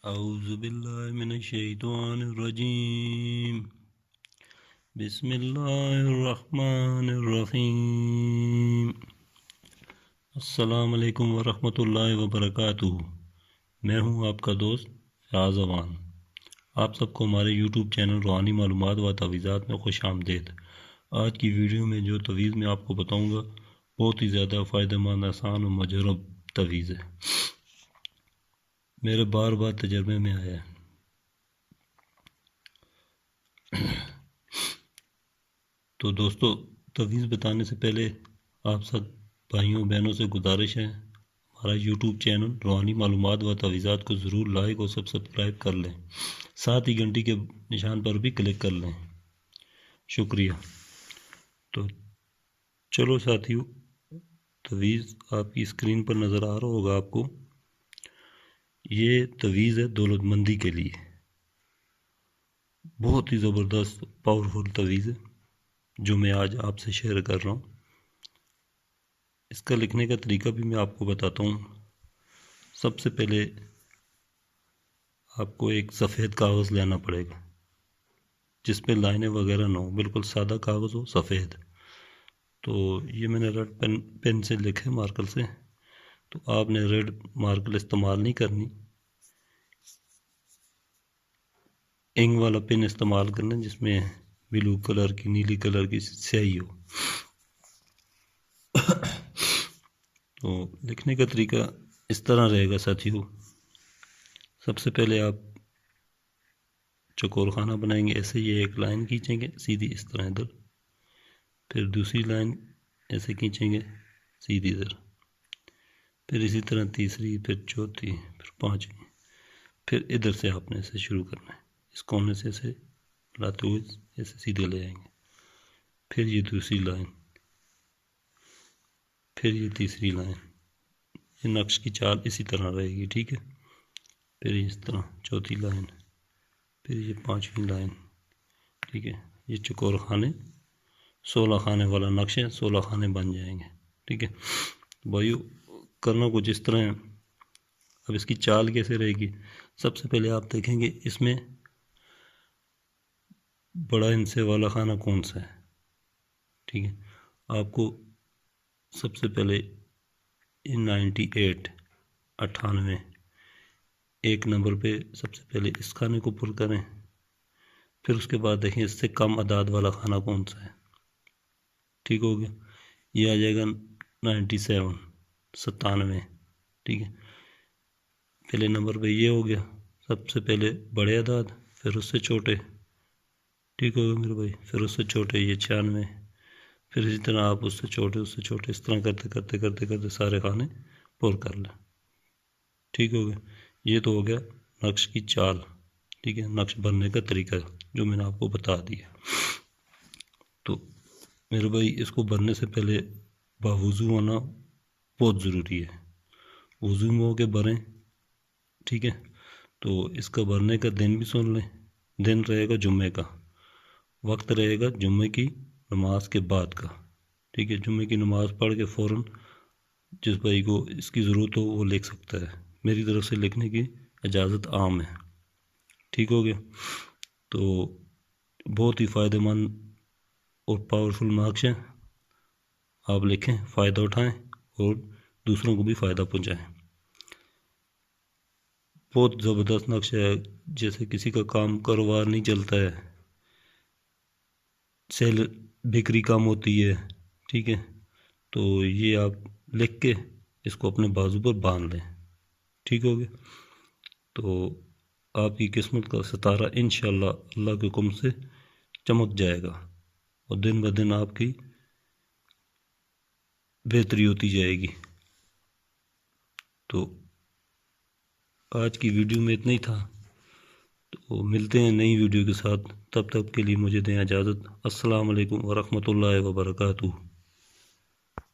اعوذ باللہ من الشیطان الرجیم بسم اللہ الرحمن الرحیم السلام علیکم ورحمۃ اللہ وبرکاتہ۔ میں ہوں آپ کا دوست فیاض اوان۔ آپ سب کو ہمارے یوٹیوب چینل روحانی معلومات و تعویذات میں خوش آمدید۔ آج کی ویڈیو میں جو تعویذ میں آپ کو بتاؤں گا بہت ہی زیادہ فائدہ مند، آسان و مجرب تعویذ ہے، میرے بار بار تجربے میں آیا ہے۔ تو دوستو، تعویذ بتانے سے پہلے آپ سب بھائیوں بہنوں سے گزارش ہے، ہمارا یوٹیوب چینل روحانی معلومات و تعویذات کو ضرور لائک اور سبسکرائب کر لیں، ساتھ ہی گھنٹی کے نشان پر بھی کلک کر لیں۔ شکریہ۔ تو چلو ساتھیو، تعویذ آپ کی اسکرین پر نظر آ رہا ہوگا آپ کو۔ یہ تعویذ ہے دولت مندی کے لیے، بہت ہی زبردست پاورفل تعویذ ہے جو میں آج آپ سے شیئر کر رہا ہوں۔ اس کا لکھنے کا طریقہ بھی میں آپ کو بتاتا ہوں۔ سب سے پہلے آپ کو ایک سفید کاغذ لینا پڑے گا جس پہ لائنیں وغیرہ نہ ہو، بالکل سادہ کاغذ ہو، سفید۔ تو یہ میں نے ریڈ پین سے لکھے، مارکر سے۔ تو آپ نے ریڈ مارکر استعمال نہیں کرنی، انک والا پین استعمال کرنا جس میں بلو کلر کی، نیلی کلر کی سیاہی ہو۔ تو لکھنے کا طریقہ اس طرح رہے گا ساتھیو۔ سب سے پہلے آپ چوکور خانہ بنائیں گے، ایسے یہ ایک لائن کھینچیں گے سیدھی اس طرح ادھر، پھر دوسری لائن ایسے کھینچیں گے سیدھی ادھر، پھر اسی طرح تیسری، پھر چوتھی، پھر پانچویں، پھر ادھر سے آپ نے ایسے شروع کرنا ہے، اس کونے سے ایسے لاتے ہوئے ایسے سیدھے لے آئیں گے، پھر یہ دوسری لائن، پھر یہ تیسری لائن۔ یہ نقش کی چال اسی طرح رہے گی، ٹھیک ہے۔ پھر اس طرح چوتھی لائن، پھر یہ پانچویں لائن، ٹھیک ہے۔ یہ چوکور خانے 16 خانے والا نقش ہے، 16 خانے بن جائیں گے، ٹھیک ہے بھائیو۔ کرنا کچھ اس طرح ہے۔ اب اس کی چال کیسے رہے گی؟ سب سے پہلے آپ دیکھیں گے اس میں بڑا ہندسے والا خانہ کون سا ہے، ٹھیک ہے۔ آپ کو سب سے پہلے 98 ایک نمبر پہ سب سے پہلے اس خانے کو پر کریں، پھر اس کے بعد دیکھیں اس سے کم عداد والا خانہ کون سا ہے، ٹھیک ہو گیا۔ یہ آ جائے گا 97، ٹھیک ہے۔ پہلے نمبر پہ یہ ہو گیا، سب سے پہلے بڑے عداد، پھر اس سے چھوٹے، ٹھیک ہو گیا میرے بھائی، پھر اس سے چھوٹے یہ 96، پھر اسی طرح آپ اس سے چھوٹے، اس سے چھوٹے، اس طرح کرتے کرتے کرتے کرتے سارے خانے پر کر لیں، ٹھیک ہو گیا۔ یہ تو ہو گیا نقش کی چال، ٹھیک ہے، نقش بننے کا طریقہ جو میں نے آپ کو بتا دیا۔ تو میرے بھائی، اس کو بننے سے پہلے باوضو ہونا بہت ضروری ہے، وضو میں ہو کے بھریں، ٹھیک ہے۔ تو اس کا بھرنے کا دن بھی سن لیں، دن رہے گا جمعے کا، وقت رہے گا جمعے کی نماز کے بعد کا، ٹھیک ہے۔ جمعے کی نماز پڑھ کے فوراً جس بھائی کو اس کی ضرورت ہو وہ لکھ سکتا ہے، میری طرف سے لکھنے کی اجازت عام ہے، ٹھیک ہو گیا۔ تو بہت ہی فائدہ مند اور پاورفل نقش ہے، آپ لکھیں، فائدہ اٹھائیں اور دوسروں کو بھی فائدہ پہنچائیں۔ بہت زبردست نقش ہے، جیسے کسی کا کاروبار نہیں چلتا ہے، سیل بکری کم ہوتی ہے، ٹھیک ہے، تو یہ آپ لکھ کے اس کو اپنے بازو پر باندھ لیں، ٹھیک ہو گیا۔ تو آپ کی قسمت کا ستارہ انشاءاللہ اللہ کے حکم سے چمک جائے گا اور دن بہ دن آپ کی بہتری ہوتی جائے گی۔ تو آج کی ویڈیو میں اتنا ہی تھا، تو ملتے ہیں نئی ویڈیو کے ساتھ، تب تک کے لیے مجھے دیں اجازت۔ السلام علیکم ورحمۃ اللہ وبرکاتہ۔